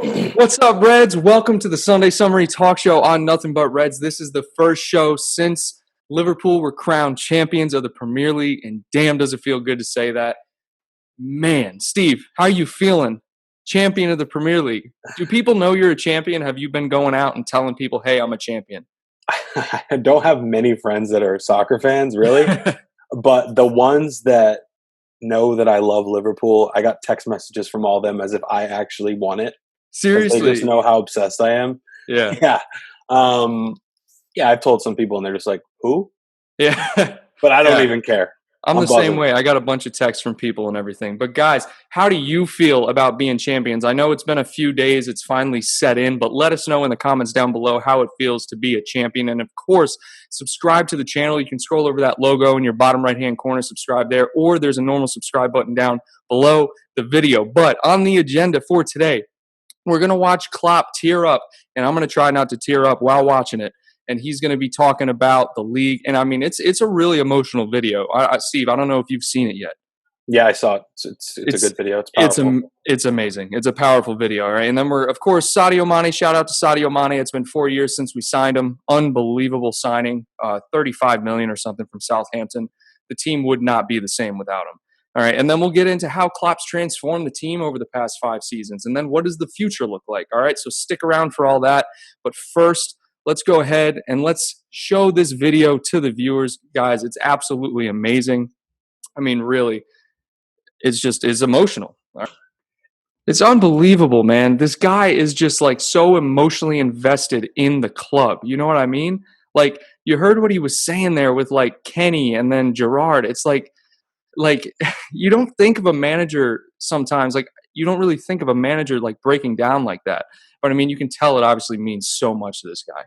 What's up, Reds? Welcome to the Sunday Summary Talk Show on Nothing But Reds. This is the first show since Liverpool were crowned champions of the Premier League, and damn, does it feel good to say that. Man, Steve, how are you feeling? Champion of the Premier League. Do people know you're a champion? Have you been going out and telling people, hey, I'm a champion? I don't have many friends that are soccer fans, really, but the ones that know that I love Liverpool, I got text messages from all of them as if I actually won it. They just Seriously? know how obsessed I am. Yeah. Yeah. Um, yeah, I've told some people and they're just like, who? Yeah. But I don't Yeah. even care. I'm the same buzzing. way. I got a bunch of texts from people and everything. But guys, how do you feel about being champions? I know it's been a few days. It's finally set in, but let us know in the comments down below how it feels to be a champion. And of course, subscribe to the channel. You can scroll over that logo in your bottom right-hand corner, subscribe there, or there's a normal subscribe button down below the video. But on the agenda for today, we're going to watch Klopp tear up, and I'm going to try not to tear up while watching it. And he's going to be talking about the league. And I mean, it's a really emotional video. Steve, I don't know if you've seen it yet. Yeah, I saw it. It's a good video. It's powerful. It's amazing. It's a powerful video, all right? And then we're, of course, Sadio Mane. Shout out to Sadio Mane. It's been 4 years since we signed him. Unbelievable signing, $35 million or something from Southampton. The team would not be the same without him. All right, and then we'll get into how Klopp's transformed the team over the past 5 seasons, and then what does the future look like? All right, so stick around for all that. But first, let's go ahead and let's show this video to the viewers. Guys, it's absolutely amazing. I mean, really, it's emotional. It's unbelievable, man. This guy is just like so emotionally invested in the club. You know what I mean? Like, you heard what he was saying there with like Kenny and then Gerrard. It's like you don't think of a manager sometimes, like you don't really think of a manager like breaking down like that. But I mean, you can tell it obviously means so much to this guy.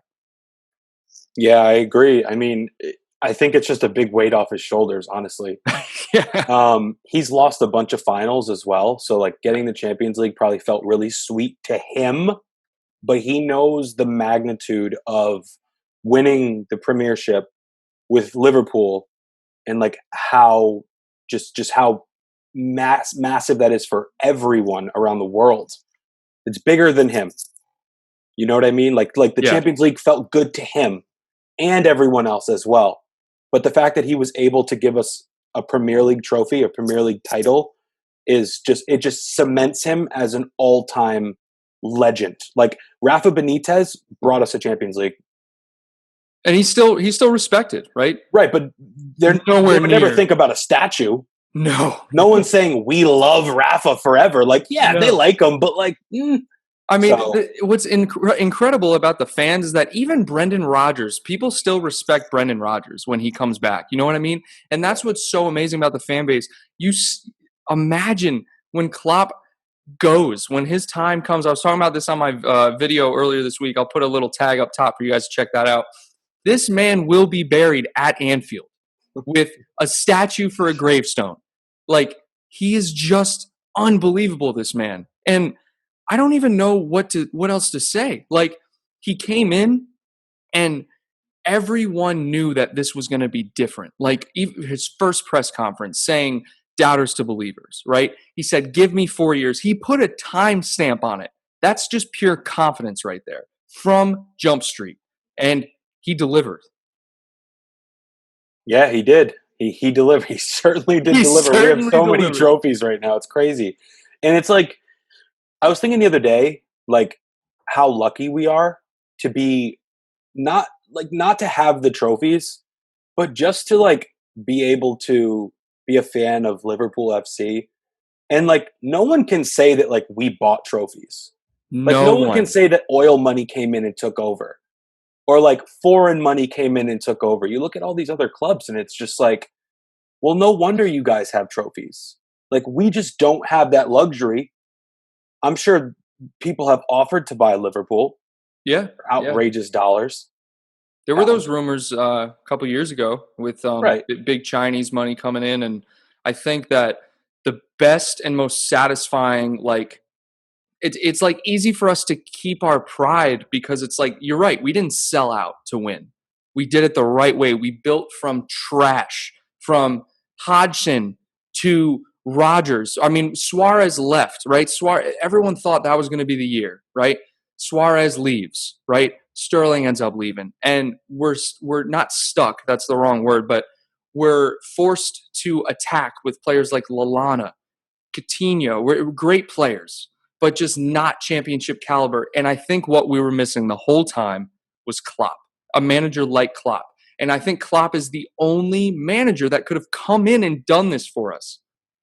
Yeah, I agree. I mean, I think it's just a big weight off his shoulders, honestly. Yeah. He's lost a bunch of finals as well. So, like, getting the Champions League probably felt really sweet to him. But he knows the magnitude of winning the Premiership with Liverpool and, like, how just how massive that is for everyone around the world. It's bigger than him. You know what I mean? Like the Yeah. Champions League felt good to him and everyone else as well. But the fact that he was able to give us a Premier League trophy, a Premier League title, it just cements him as an all-time legend. Like Rafa Benitez brought us a Champions League. And he's still respected, right? Right, but they would never think about a statue. No. No one's saying we love Rafa forever. Like, yeah, they like him, but like, I mean, So- what's incredible about the fans is that even Brendan Rodgers, people still respect Brendan Rodgers when he comes back. You know what I mean? And that's what's so amazing about the fan base. Imagine when Klopp goes, when his time comes. I was talking about this on my video earlier this week. I'll put a little tag up top for you guys to check that out. This man will be buried at Anfield with a statue for a gravestone. Like, he is just unbelievable, this man. And I don't even know what else to say. Like, he came in and everyone knew that this was going to be different. Like, even his first press conference saying doubters to believers, right? He said, give me 4 years. He put a time stamp on it. That's just pure confidence right there from Jump Street. And he delivered. Yeah, he did. He delivered. He certainly did deliver. We have so many trophies right now. It's crazy. And it's like, I was thinking the other day, like, how lucky we are to be not to have the trophies, but just to like be able to be a fan of Liverpool FC. And like, no one can say that like we bought trophies. Like, no one can say that oil money came in and took over, or like foreign money came in and took over. You look at all these other clubs and it's just like, well, no wonder you guys have trophies. Like, we just don't have that luxury. I'm sure people have offered to buy Liverpool. Yeah. For outrageous dollars. There were those rumors a couple years ago with big Chinese money coming in. And I think that the best and most satisfying, like, it's like easy for us to keep our pride because it's like, you're right, we didn't sell out to win. We did it the right way. We built from trash, from Hodgson to Rodgers. I mean, Suarez left, right? Everyone thought that was going to be the year, right? Suarez leaves, right? Sterling ends up leaving, and we're not stuck. That's the wrong word, but we're forced to attack with players like Lallana, Coutinho. We're great players, but just not championship caliber. And I think what we were missing the whole time was Klopp, a manager like Klopp. And I think Klopp is the only manager that could have come in and done this for us.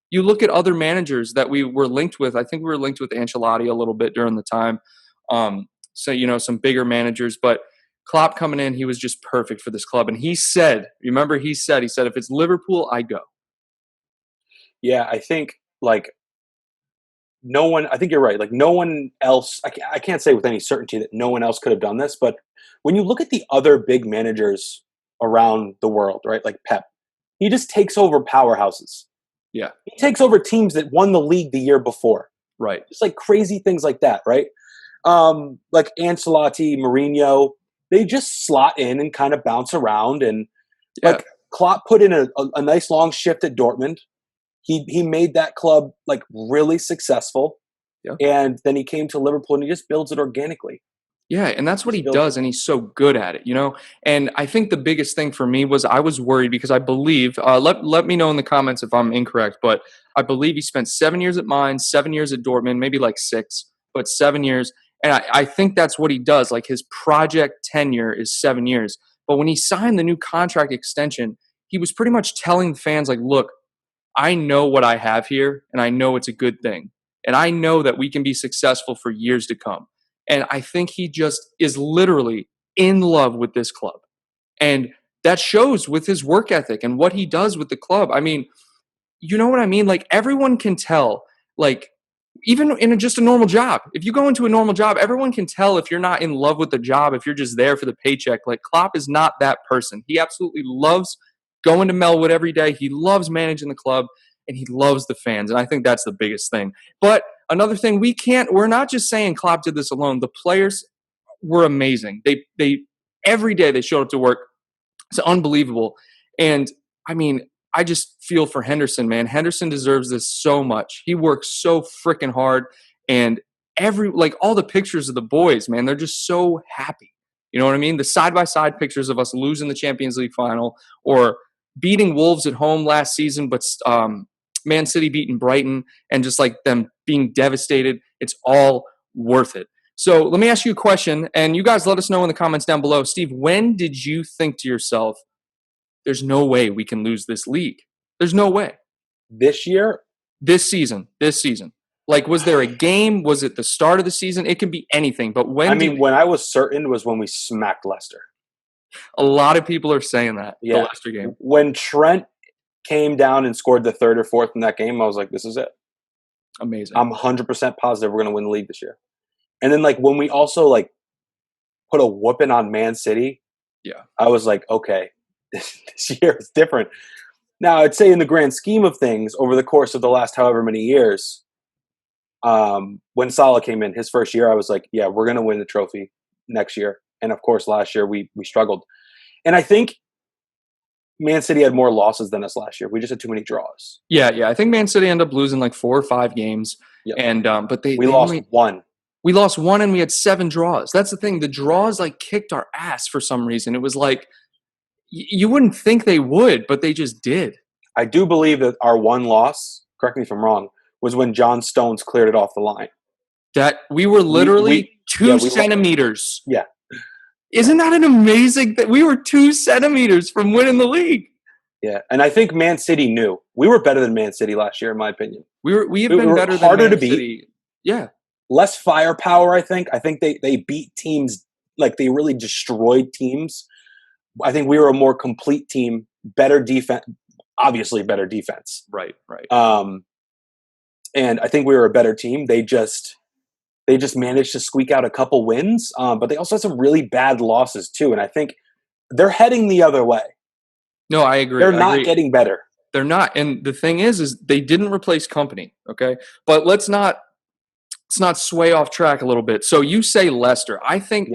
You look at other managers that we were linked with. I think we were linked with Ancelotti a little bit during the time. So, some bigger managers. But Klopp coming in, he was just perfect for this club. And he said, he said, if it's Liverpool, I go. Yeah, I think no one. I think you're right. Like no one else. I can't say with any certainty that no one else could have done this. But when you look at the other big managers around the world, right? Like Pep, he just takes over powerhouses. Yeah, he takes over teams that won the league the year before. Right. Just like crazy things like that, right? Like Ancelotti, Mourinho, they just slot in and kind of bounce around. And like Klopp put in a nice long shift at Dortmund. He made that club like really successful. Yeah. And then he came to Liverpool and he just builds it organically. Yeah, and that's what he does, and he's so good at it, And I think the biggest thing for me was I was worried because I believe, let me know in the comments if I'm incorrect, but I believe he spent 7 years at Mainz, 7 years at Dortmund, maybe like 6, but 7 years. And I think that's what he does. Like his project tenure is 7 years. But when he signed the new contract extension, he was pretty much telling fans, like, look, I know what I have here, and I know it's a good thing. And I know that we can be successful for years to come. And I think he just is literally in love with this club. And that shows with his work ethic and what he does with the club. I mean, you know what I mean? Like everyone can tell, like even in just a normal job, if you go into a normal job, everyone can tell if you're not in love with the job, if you're just there for the paycheck. Like Klopp is not that person. He absolutely loves going to Melwood every day. He loves managing the club and he loves the fans. And I think that's the biggest thing. But another thing, we're not just saying Klopp did this alone. The players were amazing. They every day they showed up to work. It's unbelievable. And I mean, I just feel for Henderson, man. Henderson deserves this so much. He works so freaking hard. And all the pictures of the boys, man, they're just so happy. You know what I mean? The side-by-side pictures of us losing the Champions League final or beating Wolves at home last season, but Man City beating Brighton and just like them being devastated, it's all worth it. So let me ask you a question, and you guys let us know in the comments down below. Steve, when did you think to yourself, there's no way we can lose this league? There's no way. This year? This season. Like, was there a game? Was it the start of the season? It can be anything. But when I was certain was when we smacked Leicester. A lot of people are saying that, the Leicester game. When Trent came down and scored the third or fourth in that game, I was like, this is it. Amazing. I'm 100% positive we're going to win the league this year. And then, like, when we also, like, put a whooping on Man City, I was like, okay, this year is different. Now, I'd say in the grand scheme of things, over the course of the last however many years, when Salah came in, his first year, I was like, yeah, we're going to win the trophy next year. And, of course, last year we struggled. And I think Man City had more losses than us last year. We just had too many draws. Yeah. I think Man City ended up losing like 4 or 5 games. Yep. And but we lost one. We lost one and we had 7 draws. That's the thing. The draws like kicked our ass for some reason. It was like you wouldn't think they would, but they just did. I do believe that our one loss, correct me if I'm wrong, was when John Stones cleared it off the line. That we were literally 2 centimeters. Yeah. Isn't that an amazing thing? We were 2 centimeters from winning the league. Yeah, and I think Man City knew. We were better than Man City last year, in my opinion. We have been better than Man City. Yeah. Less firepower, I think. I think they beat teams, like they really destroyed teams. I think we were a more complete team, better defense, obviously better defense. Right. And I think we were a better team. They just managed to squeak out a couple wins, but they also had some really bad losses too. And I think they're heading the other way. No, I agree. They're not getting better. They're not. And the thing is they didn't replace Company. Okay, but let's not sway off track a little bit. So you say Leicester. I think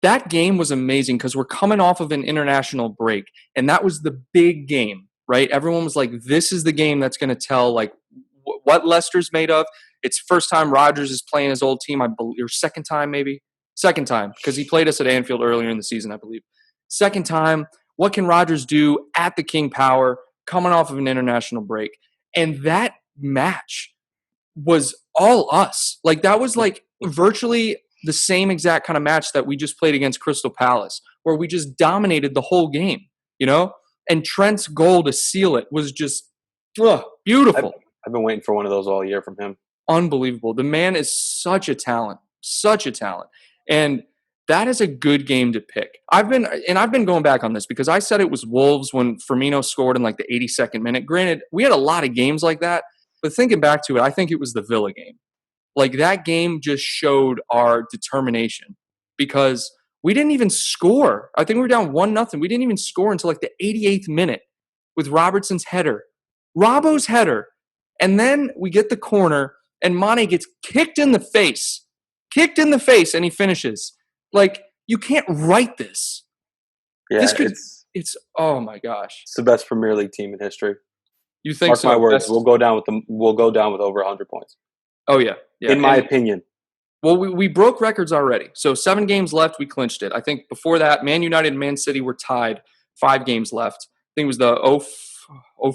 that game was amazing because we're coming off of an international break, and that was the big game, right? Everyone was like, "This is the game that's going to tell like what Leicester's made of. It's first time Rodgers is playing his old team, I believe, or second time maybe. Second time, because he played us at Anfield earlier in the season, I believe. Second time, what can Rodgers do at the King Power coming off of an international break? And that match was all us. Like, that was like virtually the same exact kind of match that we just played against Crystal Palace, where we just dominated the whole game, you know? And Trent's goal to seal it was just beautiful. I've been waiting for one of those all year from him. Unbelievable. The man is such a talent, such a talent. And that is a good game to pick. I've been going back on this because I said it was Wolves when Firmino scored in like the 82nd minute. Granted, we had a lot of games like that, but thinking back to it, I think it was the Villa game. Like, that game just showed our determination because we didn't even score. I think we were down 1-0. We didn't even score until like the 88th minute with Robertson's header. Robbo's header. And then we get the corner and Mane gets kicked in the face, and he finishes. Like, you can't write this. Yeah, it's oh my gosh. It's the best Premier League team in history. You think Mark so? my words, we'll go down with over 100 points. Oh yeah. In my opinion. Well, we broke records already. So 7 games left, we clinched it. I think before that, Man United and Man City were tied, 5 games left. I think it was the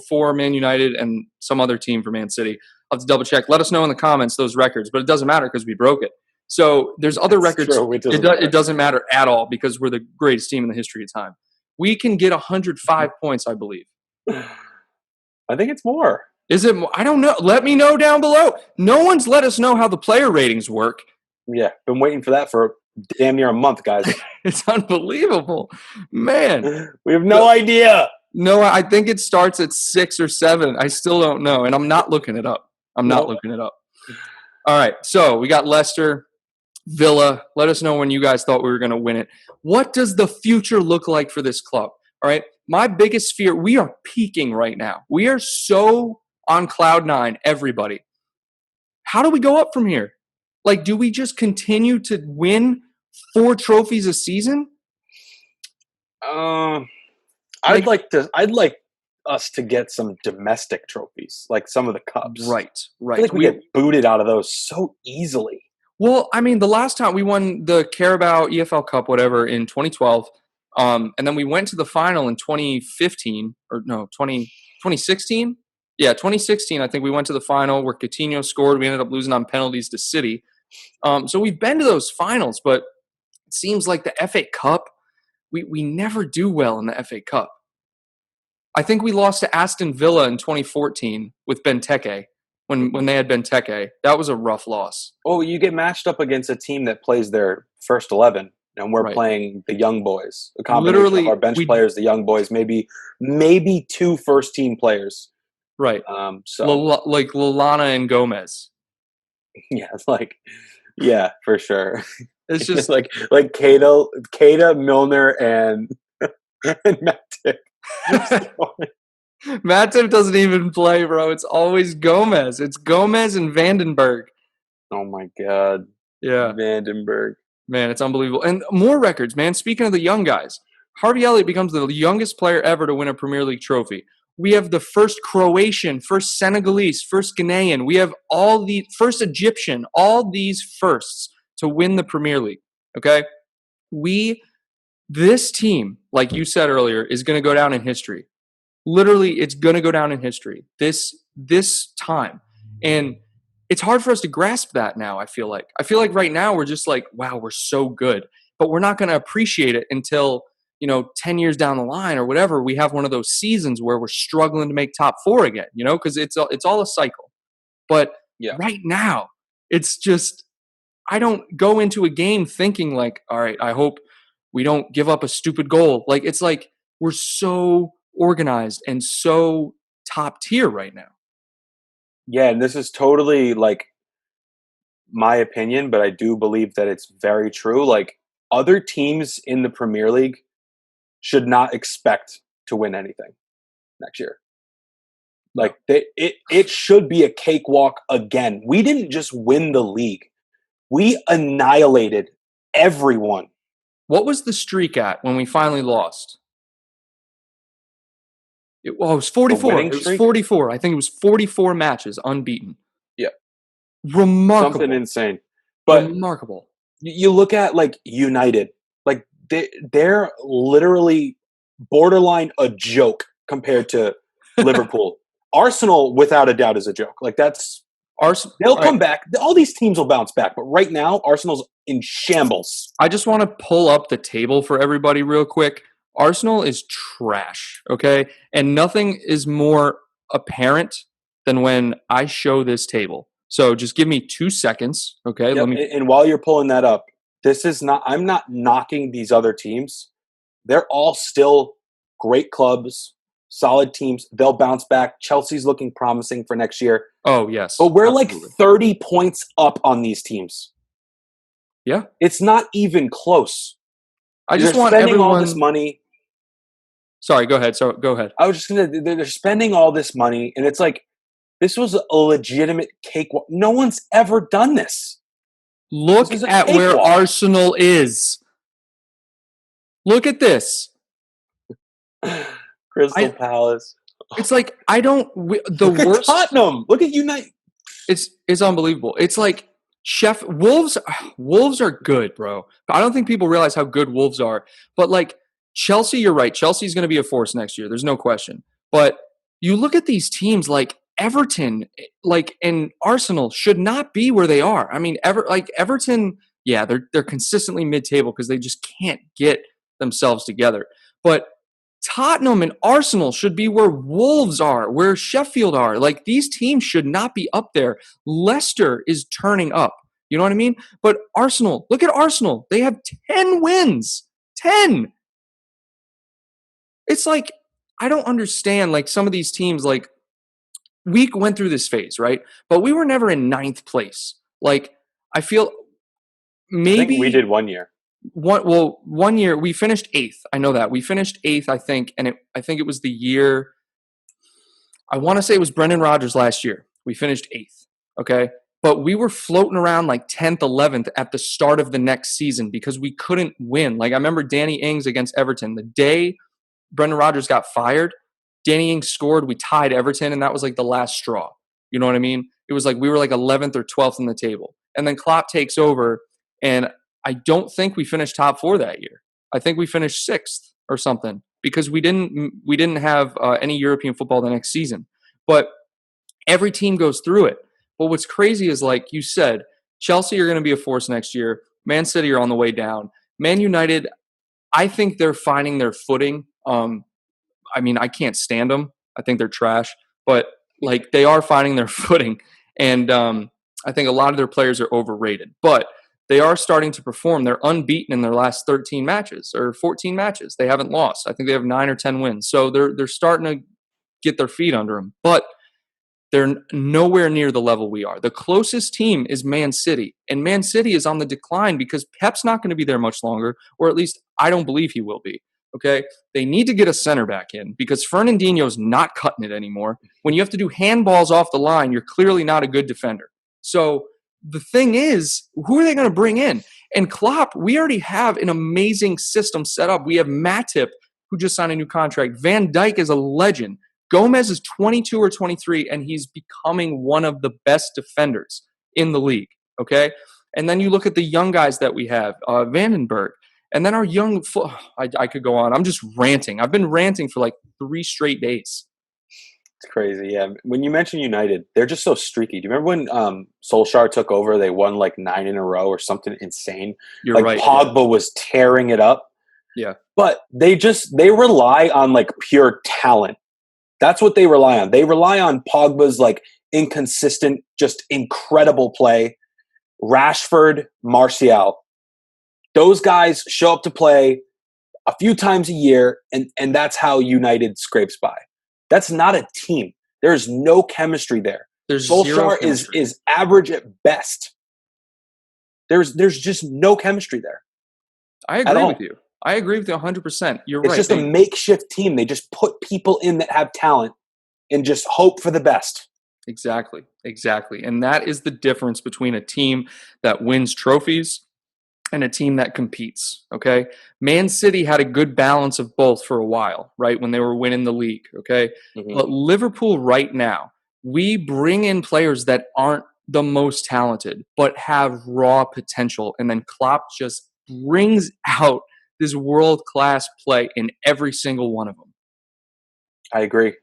04 Man United and some other team for Man City. I'll have to double check. Let us know in the comments those records, but it doesn't matter because we broke it. So there's other records. True. It doesn't matter at all because we're the greatest team in the history of time. We can get 105 points, I believe. I think it's more. Is it more? I don't know. Let me know down below. No one's let us know how the player ratings work. Yeah, been waiting for that for damn near a month, guys. It's unbelievable. Man. We have no idea. No, I think it starts at 6 or 7. I still don't know, and I'm not looking it up. All right, so we got Leicester, Villa. Let us know when you guys thought we were going to win it. What does the future look like for this club? All right, my biggest fear, we are peaking right now. We are so on cloud 9, everybody. How do we go up from here? Like, do we just continue to win 4 trophies a season? I'd like us to get some domestic trophies, like some of the cups. Right. I feel like we get booted out of those so easily. Well, I mean, the last time we won the Carabao EFL Cup, whatever, in 2012, and then we went to the final in 2015, or no, 2016? Yeah, 2016, I think we went to the final where Coutinho scored. We ended up losing on penalties to City. So we've been to those finals, but it seems like the FA Cup, we never do well in the FA Cup. I think we lost to Aston Villa in 2014 with Benteke when they had Benteke. That was a rough loss. Oh, you get matched up against a team that plays their first 11, and we're playing the young boys. A combination of our bench players, the young boys, maybe 2 first-team players. Right. Like Lallana and Gomez. Yeah, for sure. It's just like Keita, Milner, and Matip. Matip doesn't even play, bro. It's always Gomez. It's Gomez and Vandenberg. Oh my God. Yeah. Vandenberg. Man, it's unbelievable. And more records, man. Speaking of the young guys, Harvey Elliott becomes the youngest player ever to win a Premier League trophy. We have the first Croatian, first Senegalese, first Ghanaian. We have all the first Egyptian, all these firsts to win the Premier League. Okay? This team, like you said earlier, is going to go down in history. Literally, it's going to go down in history this time. And it's hard for us to grasp that now, I feel like. I feel like right now we're just like, wow, we're so good. But we're not going to appreciate it until, 10 years down the line or whatever, we have one of those seasons where we're struggling to make top 4 again, because it's all a cycle. But right now, it's just, I don't go into a game thinking like, all right, I hope we don't give up a stupid goal. Like, it's like we're so organized and so top tier right now. Yeah, and this is totally like my opinion, but I do believe that it's very true. Like, other teams in the Premier League should not expect to win anything next year. Like, it should be a cakewalk again. We didn't just win the league. We annihilated everyone. What was the streak at when we finally lost? It was The 44. winning It was streak? 44. I think it was 44 matches unbeaten. Yeah. Something Remarkable. insane. But Remarkable. you look at like United, like they're literally borderline a joke compared to Liverpool. Arsenal, without a doubt, is a joke. Like that's Arsenal. they'll All right. come back. All these teams will bounce back, but right now, Arsenal's in shambles. I just want to pull up the table for everybody real quick. Arsenal is trash, okay? And nothing is more apparent than when I show this table. So just give me 2 seconds, okay? Yep. Let me. And while you're pulling that up, this is not. I'm not knocking these other teams. They're all still great clubs, solid teams. They'll bounce back. Chelsea's looking promising for next year. Oh, yes. But we're absolutely. like 30 points up on these teams. Yeah. It's not even close. I just They're want spending everyone. all this money. Sorry, go ahead. So go ahead. I was just gonna. They're spending all this money, and it's like this was a legitimate cakewalk. No one's ever done this. Look This is a at where cakewalk. Arsenal is. Look at this. Crystal Palace. It's like I don't. The Look at worst. Tottenham. Look at United. It's unbelievable. It's like Wolves. Wolves are good, bro. I don't think people realize how good Wolves are. But like Chelsea, you're right. Chelsea's going to be a force next year. There's no question. But you look at these teams like Everton, like and Arsenal should not be where they are. I mean, Everton, yeah, they're consistently mid-table because they just can't get themselves together. But Tottenham and Arsenal should be where Wolves are, where Sheffield are. Like these teams should not be up there. Leicester is turning up. You know what I mean? But Arsenal, look at Arsenal. They have 10 wins. 10. It's like, I don't understand. Like some of these teams, like we went through this phase, right? But we were never in ninth place. Like I feel maybe I think we did 1 year. 1 year we finished eighth. I know that we finished eighth. I think, and I think it was the year. I want to say it was Brendan Rodgers last year. We finished eighth. Okay, but we were floating around like 10th, 11th at the start of the next season because we couldn't win. Like I remember Danny Ings against Everton. The day Brendan Rodgers got fired, Danny Ings scored. We tied Everton, and that was like the last straw. You know what I mean? It was like we were like 11th or 12th in the table, and then Klopp takes over, and I don't think we finished top four that year. I think we finished sixth or something because we didn't have any European football the next season. But every team goes through it. But what's crazy is, like you said, Chelsea are going to be a force next year. Man City are on the way down. Man United, I think they're finding their footing. I mean, I can't stand them. I think they're trash. But like they are finding their footing, and I think a lot of their players are overrated. But they are starting to perform. They're unbeaten in their last 13 matches or 14 matches. They haven't lost. I think they have 9 or 10 wins. So they're starting to get their feet under them. But they're nowhere near the level we are. The closest team is Man City, and Man City is on the decline because Pep's not going to be there much longer, or at least I don't believe he will be. Okay, they need to get a center back in because Fernandinho's not cutting it anymore. When you have to do handballs off the line, you're clearly not a good defender. So the thing is, who are they going to bring in? And Klopp, we already have an amazing system set up. We have Matip, who just signed a new contract. Van Dijk is a legend. Gomez is 22 or 23, and he's becoming one of the best defenders in the league, okay? And then you look at the young guys that we have, Vandenberg, and then our young I could go on. I'm just ranting. I've been ranting for like 3 straight days. It's crazy, yeah. When you mention United, they're just so streaky. Do you remember when Solskjaer took over, they won like 9 in a row or something insane? You're like right. Pogba was tearing it up. Yeah. But they rely on like pure talent. That's what they rely on. They rely on Pogba's like inconsistent, just incredible play. Rashford, Martial. Those guys show up to play a few times a year, and that's how United scrapes by. That's not a team. There's no chemistry there. There's Solskjaer is average at best. There's just no chemistry there. I agree with you. I agree with you 100%. You're right. It's just a makeshift team. They just put people in that have talent and just hope for the best. Exactly. And that is the difference between a team that wins trophies and a team that competes. Okay. Man City had a good balance of both for a while, right? When they were winning the league. Okay. Hmm. But Liverpool right now, we bring in players that aren't the most talented, but have raw potential. And then Klopp just brings out this world class play in every single one of them. I agree.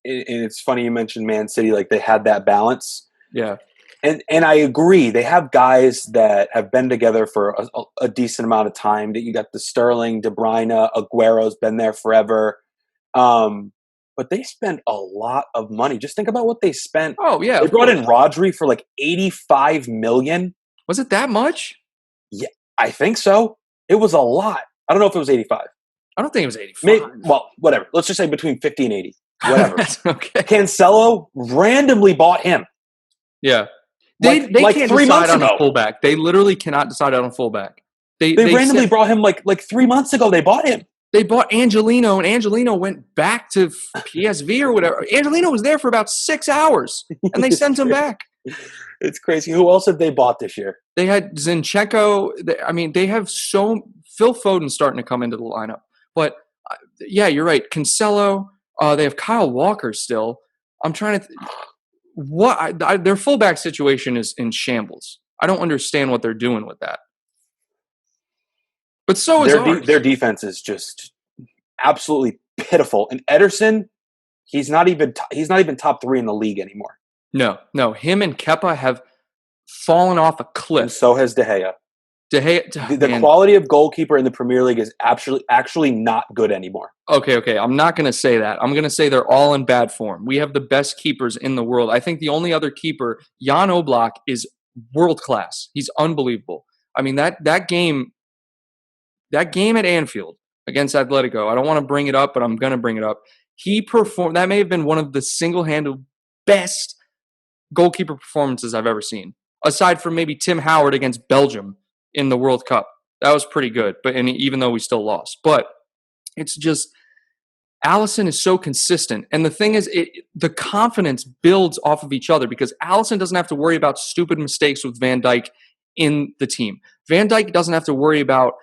And it's funny you mentioned Man City, like they had that balance. Yeah. And I agree. They have guys that have been together for a decent amount of time. That you got the Sterling, De Bruyne, Aguero's been there forever. But they spent a lot of money. Just think about what they spent. Oh, yeah. They Of brought course. in Rodri for like 85 million. Was it that much? Yeah, I think so. It was a lot. I don't know if it was 85. I don't think it was 85. Well, whatever. Let's just say between 50 and 80. Whatever. That's okay. Cancelo randomly bought him. Yeah. They They can't 3 decide months on a ago. fullback. They literally cannot decide on a fullback. They randomly brought him like 3 months ago. They bought him. They bought Angelino, and Angelino went back to PSV or whatever. Angelino was there for about 6 hours, and they sent him back. It's crazy. Who else have they bought this year? They had Zinchenko. They have Phil Foden starting to come into the lineup. But, yeah, you're right. Cancelo. They have Kyle Walker still. I'm trying to their fullback situation is in shambles. I don't understand what they're doing with that. But so is ours. Their defense is just absolutely pitiful. And Ederson, he's not even top 3 in the league anymore. No. Him and Kepa have fallen off a cliff. And so has De Gea. The quality of goalkeeper in the Premier League is actually not good anymore. Okay. I'm not going to say that. I'm going to say they're all in bad form. We have the best keepers in the world. I think the only other keeper, Jan Oblak, is world class. He's unbelievable. I mean, that game at Anfield against Atletico, I don't want to bring it up, but I'm going to bring it up. He performed. That may have been one of the single-handed best goalkeeper performances I've ever seen, aside from maybe Tim Howard against Belgium in the World Cup. That was pretty good, even though we still lost. But it's just Alisson is so consistent. And the thing is, the confidence builds off of each other because Alisson doesn't have to worry about stupid mistakes with Van Dijk in the team. Van Dijk doesn't have to worry about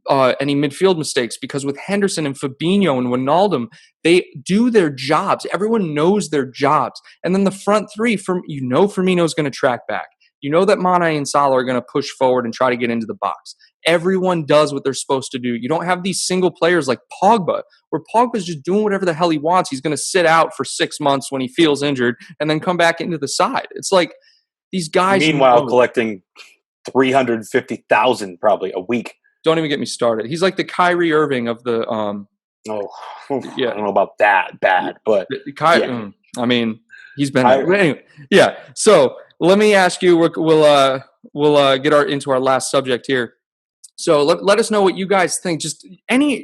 any midfield mistakes because with Henderson and Fabinho and Wijnaldum, they do their jobs. Everyone knows their jobs. And then the front three, Firmino's going to track back. You know that Mane and Salah are going to push forward and try to get into the box. Everyone does what they're supposed to do. You don't have these single players like Pogba, where Pogba's just doing whatever the hell he wants. He's going to sit out for 6 months when he feels injured and then come back into the side. It's like these guys. Meanwhile, collecting 350,000 probably a week. Don't even get me started. He's like the Kyrie Irving of the. Yeah. I don't know about that bad, but yeah. I mean, he's been. Anyway, yeah. So let me ask you. We'll get into our last subject here. So let us know what you guys think. Just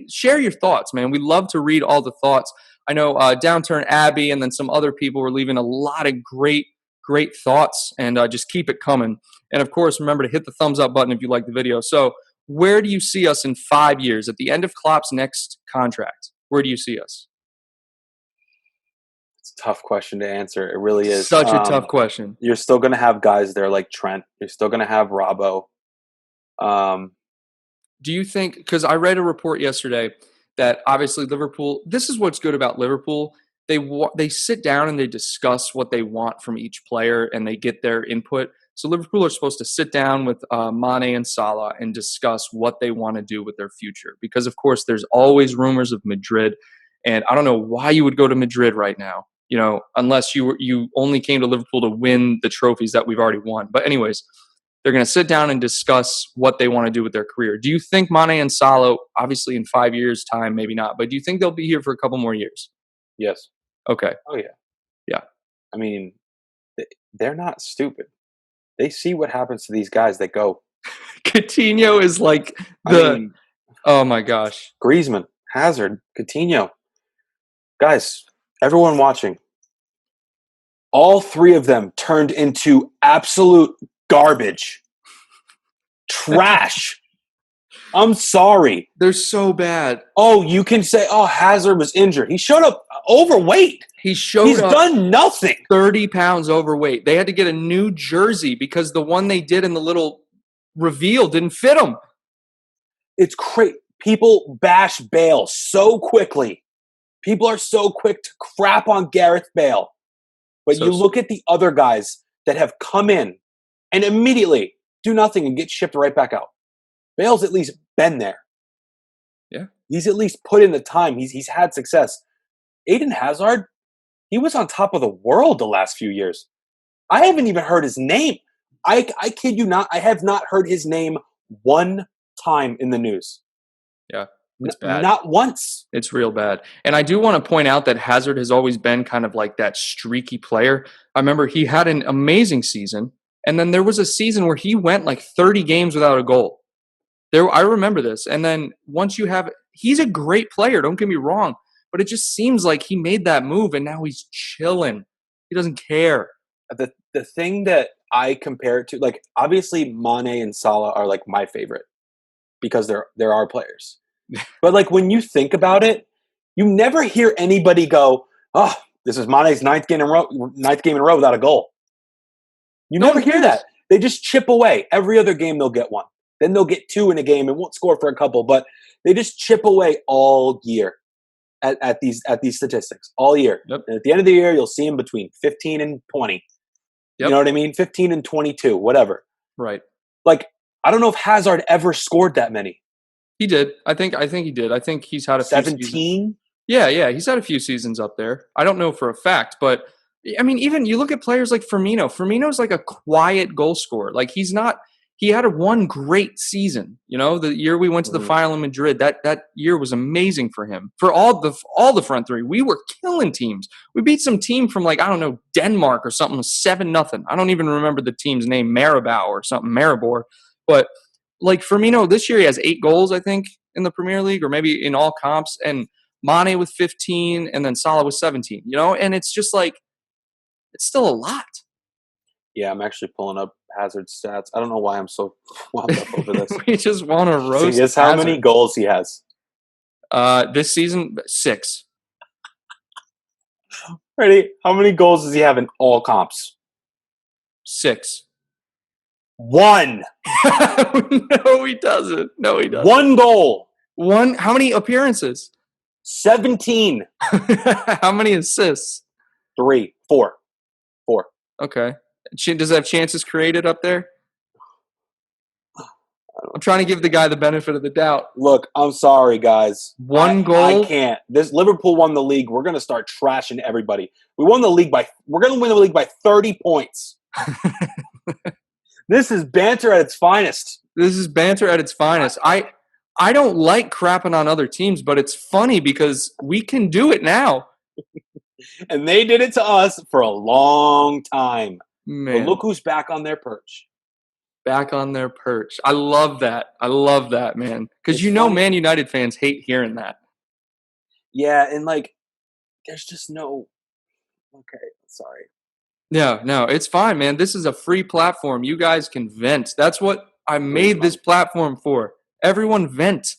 share your thoughts, man. We love to read all the thoughts. I know Downturn Abbey and then some other people were leaving a lot of great thoughts, and just keep it coming. And of course, remember to hit the thumbs up button if you like the video. So. Where do you see us in 5 years at the end of Klopp's next contract? Where do you see us? It's a tough question to answer. It really is. Such a tough question. You're still going to have guys there like Trent. You're still going to have Robbo. Do you think, because I read a report yesterday that obviously Liverpool, this is what's good about Liverpool. They sit down and they discuss what they want from each player and they get their input. So Liverpool are supposed to sit down with Mane and Salah and discuss what they want to do with their future. Because, of course, there's always rumors of Madrid. And I don't know why you would go to Madrid right now, unless you only came to Liverpool to win the trophies that we've already won. But anyways, they're going to sit down and discuss what they want to do with their career. Do you think Mane and Salah, obviously in 5 years' time, maybe not, but do you think they'll be here for a couple more years? Yes. Okay. Oh, yeah. Yeah. I mean, they're not stupid. They see what happens to these guys that go. Coutinho is like oh my gosh. Griezmann, Hazard, Coutinho. Guys, everyone watching, all 3 of them turned into absolute garbage. Trash. I'm sorry. They're so bad. Oh, you can say, Hazard was injured. He showed up overweight. He's done nothing. 30 pounds overweight. They had to get a new jersey because the one they did in the little reveal didn't fit him. It's crazy. People bash Bale so quickly. People are so quick to crap on Gareth Bale. But you look at the other guys that have come in and immediately do nothing and get shipped right back out. Bale's at least been there. Yeah. He's at least put in the time. He's had success. Eden Hazard, he was on top of the world the last few years. I haven't even heard his name. I kid you not. I have not heard his name one time in the news. Yeah, it's bad. Not once. It's real bad. And I do want to point out that Hazard has always been kind of like that streaky player. I remember he had an amazing season, and then there was a season where he went like 30 games without a goal. I remember this. And then once you have – he's a great player, don't get me wrong, but it just seems like he made that move, and now he's chilling. He doesn't care. The thing that I compare it to, like, obviously Mane and Salah are like my favorite because they're our players. But like when you think about it, you never hear anybody go, "Oh, this is Mane's ninth game in a row without a goal." You never hear that. They just chip away. Every other game they'll get one. Then they'll get two in a game and won't score for a couple, but they just chip away all year at these statistics all year. Yep. And at the end of the year, you'll see them between 15 and 20. Yep. You know what I mean? 15 and 22, whatever. Right. Like, I don't know if Hazard ever scored that many. He did. I think he did. I think he's had a 17? Yeah. He's had a few seasons up there. I don't know for a fact, but I mean, even you look at players like Firmino. Firmino's like a quiet goal scorer. Like he had one great season. You know, the year we went to the final in Madrid, that year was amazing for him. For all the front three, we were killing teams. We beat some team from like, I don't know, Denmark or something, 7-0. I don't even remember the team's name, Maribor or something, Maribor. But like Firmino, this year he has 8 goals, I think, in the Premier League, or maybe in all comps, and Mane with 15, and then Salah with 17. You know, and it's just like it's still a lot. Yeah, I'm actually pulling up Hazard's stats. I don't know why I'm so wound up over this. We just want to roast. See, guess how many goals he has? This season, 6. Ready? How many goals does he have in all comps? 6. 1. No, he doesn't. 1 goal. 1. How many appearances? 17. How many assists? 3. 4. Okay. Does it have chances created up there? I'm trying to give the guy the benefit of the doubt. Look, I'm sorry, guys. 1 goal? I can't. This Liverpool won the league. We're going to start trashing everybody. We're going to win the league by 30 points. This is banter at its finest. I don't like crapping on other teams, but it's funny because we can do it now. And they did it to us for a long time. Man. But look who's back on their perch. Back on their perch. I love that, man. Because Man United fans hate hearing that. Yeah, and like, there's just no... Okay, sorry. No, it's fine, man. This is a free platform. You guys can vent. That's what I made this platform for. Everyone vent.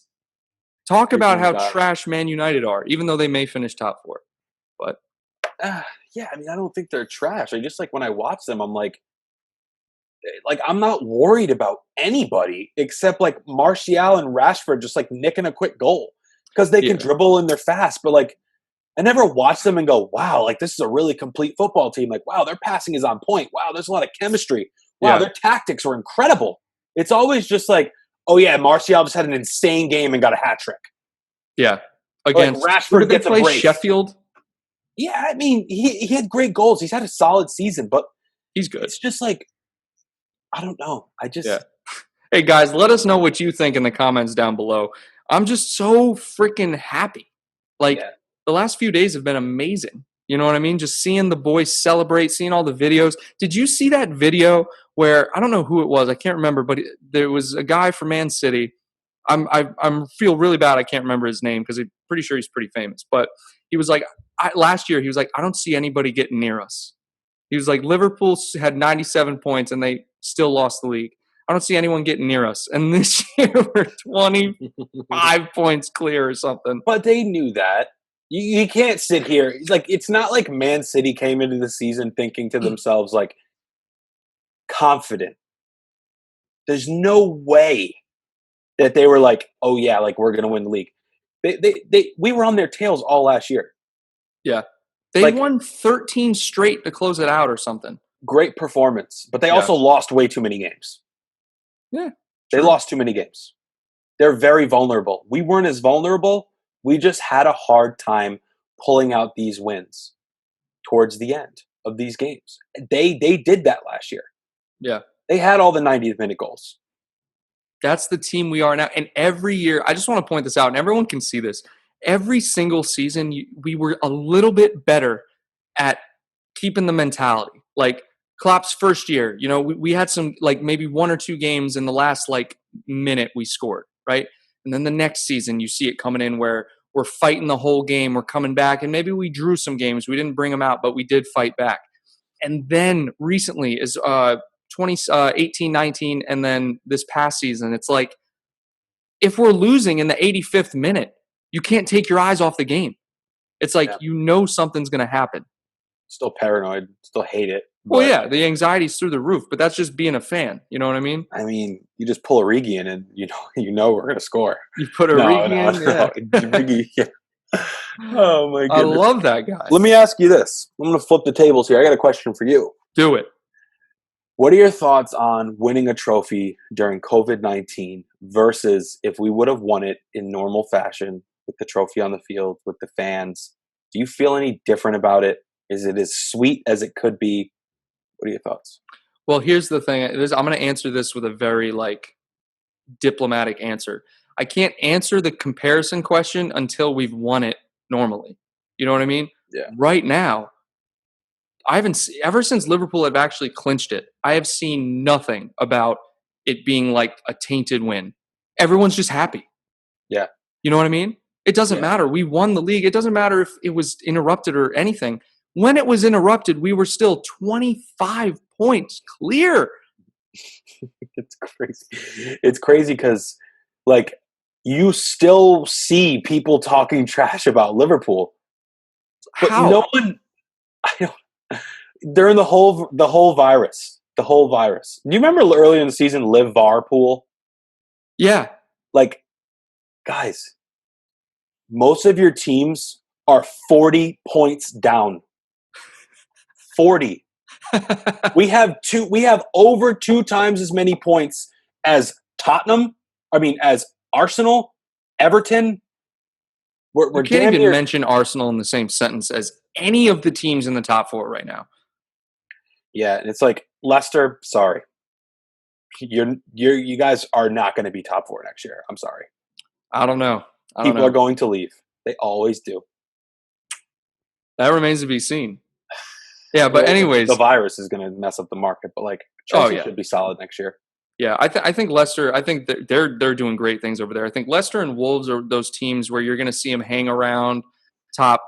Talk about how trash Man United are, even though they may finish top 4. But yeah, I mean, I don't think they're trash. I just, like, when I watch them, I'm like, I'm not worried about anybody except, like, Martial and Rashford just, like, nicking a quick goal because they can dribble and they're fast. But, like, I never watch them and go, wow, like, this is a really complete football team. Like, wow, their passing is on point. Wow, there's a lot of chemistry. Wow, their tactics are incredible. It's always just like, oh, yeah, Martial just had an insane game and got a hat trick. Yeah. Against like Rashford gets a break. Sheffield? Yeah, I mean, he had great goals. He's had a solid season, but he's good. It's just like, I don't know. Hey, guys, let us know what you think in the comments down below. I'm just so freaking happy. Like, the last few days have been amazing. You know what I mean? Just seeing the boys celebrate, seeing all the videos. Did you see that video where, I don't know who it was, I can't remember, but there was a guy from Man City. I feel really bad I can't remember his name because I'm pretty sure he's pretty famous. But he was like, last year, he was like, I don't see anybody getting near us. He was like, Liverpool had 97 points and they still lost the league. I don't see anyone getting near us. And this year, we're 25 points clear or something. But they knew that. You can't sit here. Like, it's not like Man City came into the season thinking to themselves, like, confident. There's no way. that they were like, oh yeah, like we're gonna win the league. We were on their tails all last year. Yeah. They Like won 13 straight to close it out or something. great performance, but they Yeah. also lost way too many games. Yeah. They lost too many games. They're very vulnerable. We weren't as vulnerable. We just had a hard time pulling out these wins towards the end of these games. They did that last year. Yeah. They had all the 90th minute goals. That's the team we are now. And every year, I just want to point this out, and everyone can see this. Every single season, we were a little bit better at keeping the mentality. Like Klopp's first year, we had some, like maybe one or two games in the last like minute we scored, right? And then the next season, you see it coming in where we're fighting the whole game, we're coming back, and maybe we drew some games. We didn't bring them out, but we did fight back. And then recently is 2018, 19, and then this past season, it's like if we're losing in the 85th minute, you can't take your eyes off the game. It's like something's going to happen. Still paranoid, still hate it. Well, yeah, the anxiety's through the roof, but that's just being a fan. You know what I mean? I mean, you just pull Origi in, and you know we're gonna score. You put Origi in, yeah. Origi, yeah. Oh my goodness, I love that guy. Let me ask you this. I'm gonna flip the tables here. I got a question for you. Do it. What are your thoughts on winning a trophy during COVID-19 versus if we would have won it in normal fashion with the trophy on the field, with the fans? Do you feel any different about it? Is it as sweet as it could be? What are your thoughts? Well, here's the thing. I'm going to answer this with a very diplomatic answer. I can't answer the comparison question until we've won it normally. You know what I mean? Yeah. Right now, I haven't ever since Liverpool have actually clinched it. I have seen nothing about it being like a tainted win. Everyone's just happy. Yeah. You know what I mean? It doesn't matter. We won the league. It doesn't matter if it was interrupted or anything. When it was interrupted, we were still 25 points clear. It's crazy. It's crazy because, you still see people talking trash about Liverpool. But How? no one. During the whole virus. The whole virus. Do you remember earlier in the season, Liverpool? Yeah. Guys, most of your teams are 40 points down. 40. We have over 2 times as many points as Tottenham. As Arsenal, Everton. We're you can't even mention Arsenal in the same sentence as any of the teams in the top 4 right now. Yeah, and it's like Leicester. Sorry, you guys are not going to be top 4 next year. I'm sorry. I don't know. People are going to leave. They always do. That remains to be seen. Yeah, but anyways, the virus is going to mess up the market. But Chelsea should be solid next year. Yeah, I think Leicester. I think they're doing great things over there. I think Leicester and Wolves are those teams where you're going to see them hang around top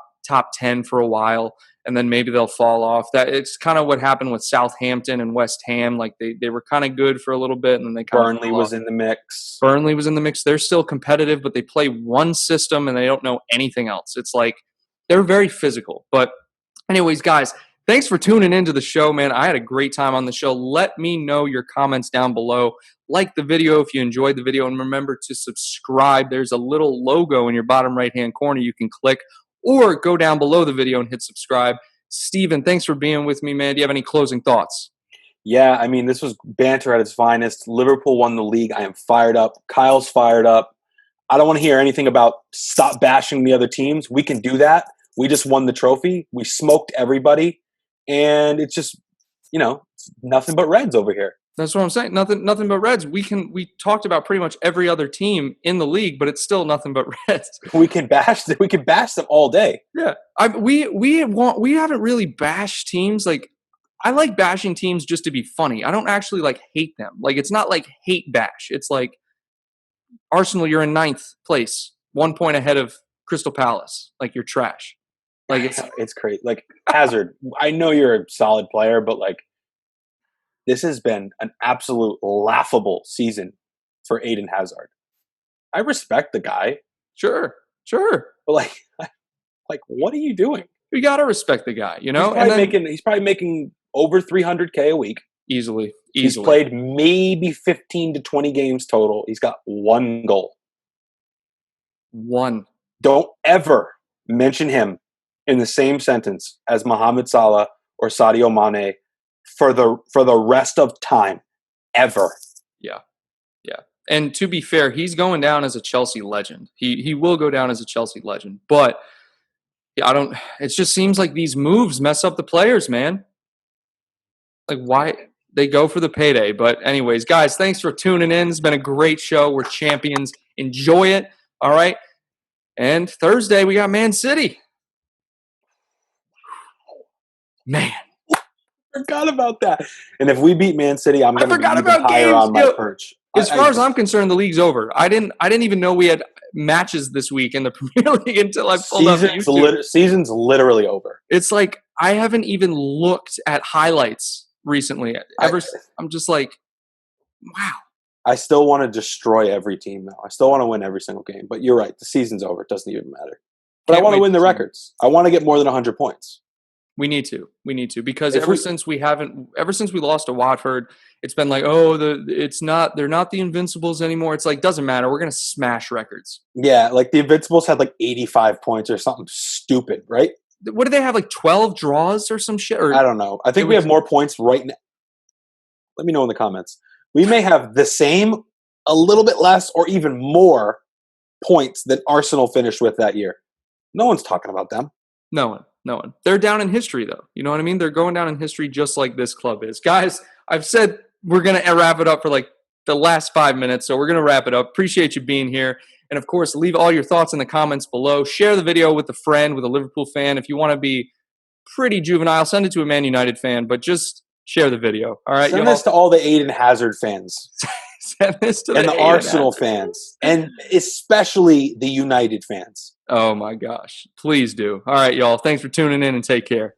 10 for a while, and then maybe they'll fall off. That it's kind of what happened with Southampton and West Ham. Like they were kind of good for a little bit, and then they kind of Burnley was in the mix. Burnley was in the mix. They're still competitive, but they play one system and they don't know anything else. It's like they're very physical. But anyways, guys. Thanks for tuning into the show, man. I had a great time on the show. Let me know your comments down below. Like the video if you enjoyed the video, and remember to subscribe. There's a little logo in your bottom right-hand corner you can click, or go down below the video and hit subscribe. Steven, thanks for being with me, man. Do you have any closing thoughts? Yeah, this was banter at its finest. Liverpool won the league. I am fired up. Kyle's fired up. I don't want to hear anything about stop bashing the other teams. We can do that. We just won the trophy. We smoked everybody. And it's just, nothing but Reds over here. That's what I'm saying. Nothing but Reds. We talked about pretty much every other team in the league, but it's still nothing but Reds. We can bash them all day. Yeah. We haven't really bashed teams. I like bashing teams just to be funny. I don't actually hate them. It's not like hate bash. It's like Arsenal, you're in 9th place, 1 point ahead of Crystal Palace. You're trash. It's crazy. Hazard, I know you're a solid player, but this has been an absolute laughable season for Eden Hazard. I respect the guy. Sure. But what are you doing? You gotta respect the guy, He's probably making over $300K a week. Easily. He's played maybe 15 to 20 games total. He's got 1 goal. 1. Don't ever mention him in the same sentence as Mohamed Salah or Sadio Mane for the rest of time, ever. Yeah. And to be fair, he's going down as a Chelsea legend. He will go down as a Chelsea legend. But it just seems like these moves mess up the players, man. Like, why? They go for the payday. But anyways, guys, thanks for tuning in. It's been a great show. We're champions. Enjoy it. All right. And Thursday, we got Man City. Man. Forgot about that. And if we beat Man City, I'm going to be even higher on my perch. As far as I'm concerned, the league's over. I didn't even know we had matches this week in the Premier League until I pulled up YouTube. Season's literally over. It's like I haven't even looked at highlights recently. I'm just like, wow. I still want to destroy every team now. I still want to win every single game. But you're right. The season's over. It doesn't even matter. But I want to win the records. I want to get more than 100 points. We need to because ever since we lost to Watford, it's been like, they're not the Invincibles anymore. It's like, doesn't matter. We're going to smash records. Yeah. Like the Invincibles had like 85 points or something stupid, right? What do they have? Like 12 draws or some shit? Or, I don't know. I think we have more points right now. Let me know in the comments. We may have the same, a little bit less, or even more points that Arsenal finished with that year. No one's talking about them. No one. They're down in history, though. You know what I mean? They're going down in history just like this club is. Guys, I've said we're going to wrap it up for like the last 5 minutes, so we're going to wrap it up. Appreciate you being here. And, of course, leave all your thoughts in the comments below. Share the video with a friend, with a Liverpool fan. If you want to be pretty juvenile, send it to a Man United fan, but just share the video. All right, send this to all the Aiden Hazard fans. Send this to the Arsenal fans, and especially the United fans. Oh, my gosh. Please do. All right, y'all. Thanks for tuning in and take care.